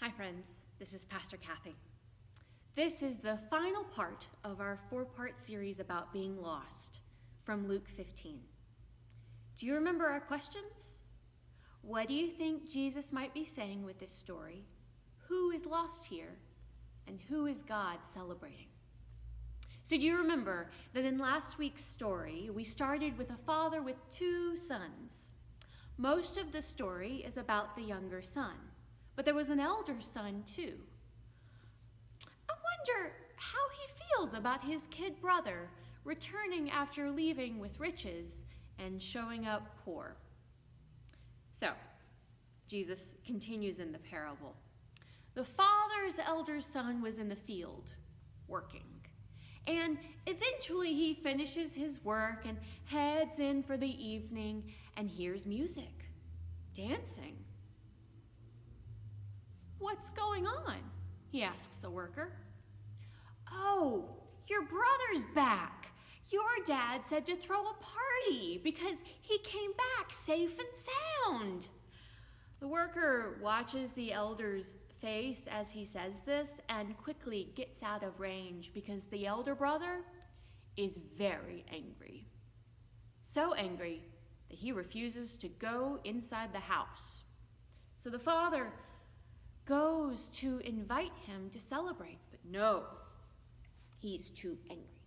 Hi friends, this is Pastor Kathy. This is the final part of our 4-part series about being lost from Luke 15. Do you remember our questions? What do you think Jesus might be saying with this story? Who is lost here? And who is God celebrating? So do you remember that in last week's story, we started with a father with 2 sons. Most of the story is about the younger son. But there was an elder son, too. I wonder how he feels about his kid brother returning after leaving with riches and showing up poor. So, Jesus continues in the parable. The father's elder son was in the field, working. And eventually he finishes his work and heads in for the evening and hears music, dancing. "What's going on?" he asks a worker. "Oh, your brother's back. Your dad said to throw a party because he came back safe and sound." The worker watches the elder's face as he says this and quickly gets out of range because the elder brother is very angry. So angry that he refuses to go inside the house. So the father goes to invite him to celebrate, but no, he's too angry.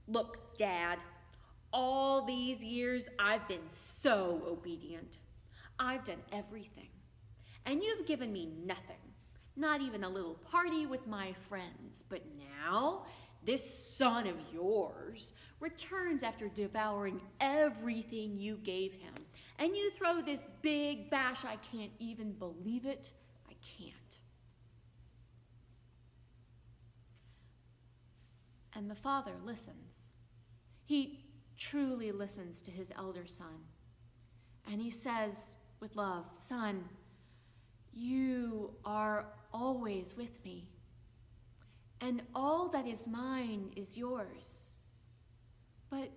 "Look, Dad, all these years I've been so obedient. I've done everything, and you've given me nothing, not even a little party with my friends. But now, this son of yours returns after devouring everything you gave him, and you throw this big bash. I can't even believe it. I can't." And the father listens. He truly listens to his elder son. And he says with love, "Son, you are always with me, and all that is mine is yours. But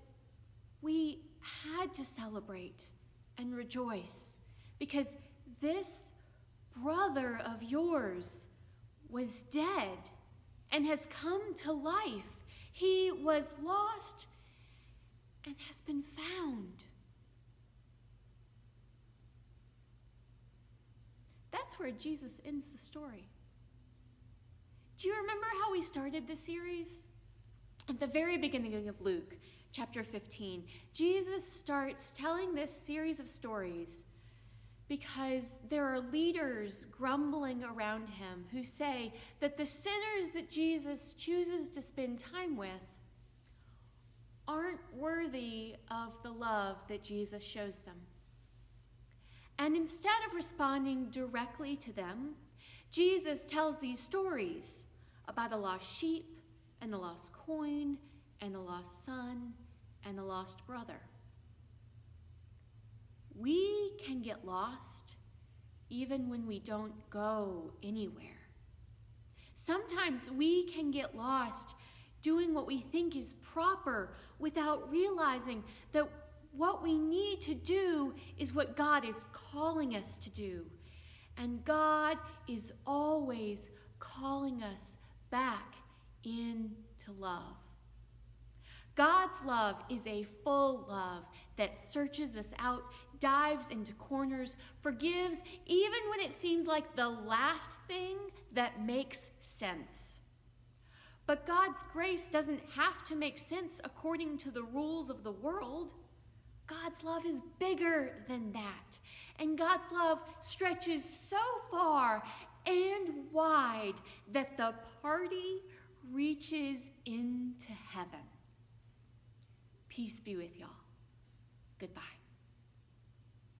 we had to celebrate and rejoice because this brother of yours was dead and has come to life. He was lost and has been found." That's where Jesus ends the story. Do you remember how we started this series? At the very beginning of Luke, chapter 15, Jesus starts telling this series of stories because there are leaders grumbling around him who say that the sinners that Jesus chooses to spend time with aren't worthy of the love that Jesus shows them. And instead of responding directly to them, Jesus tells these stories about a lost sheep and a lost coin and a lost son and a lost brother. We can get lost even when we don't go anywhere. Sometimes we can get lost doing what we think is proper without realizing that what we need to do is what God is calling us to do. And God is always calling us back into love. God's love is a full love that searches us out, dives into corners, forgives even when it seems like the last thing that makes sense. But God's grace doesn't have to make sense according to the rules of the world. God's love is bigger than that. And God's love stretches so far and wide that the party reaches into heaven. Peace be with y'all. Goodbye.